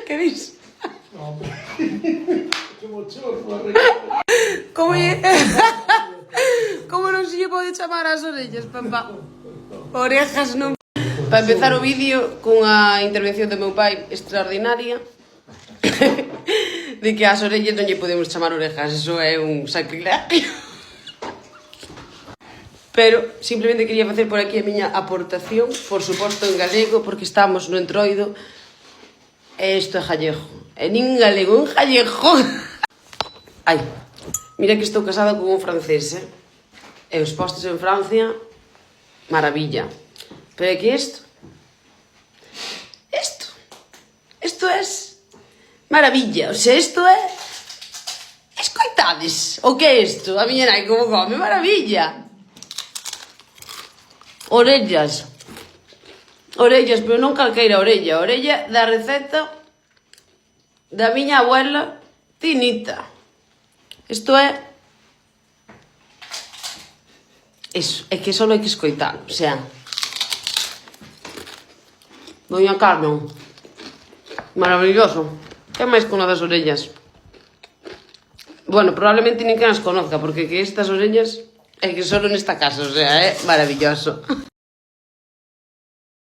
Que dis? No, que mochorno, arreglar. Como lle... Como non se lle pode chamar as orellas, papá? Orejas non... Para empezar o vídeo cunha intervención do meu pai extraordinaria de que as orellas non lle podemos chamar orejas, eso é un sacrilegio. Pero simplemente quería facer por aquí a miña aportación, por suposto en galego, porque estamos no Entroido e isto é gallego. E nin galego, en gallego. Ai, mira que estou casada con un francés, e os postres en Francia, maravilla. Pero é que isto é maravilla, o sea, isto é escoitades, o que é isto? A miña nai como come, maravilla. Orellas, pero non calqueira orella, orella da receta da miña abuela Tinita. Isto é... Eso, é que só hai que escoitar, o sea... Doña Carmen, maravilloso. Que máis con a das orellas? Bueno, probablemente nin que as conozca, porque que estas orellas é que solo nesta casa, o sea, é maravilloso.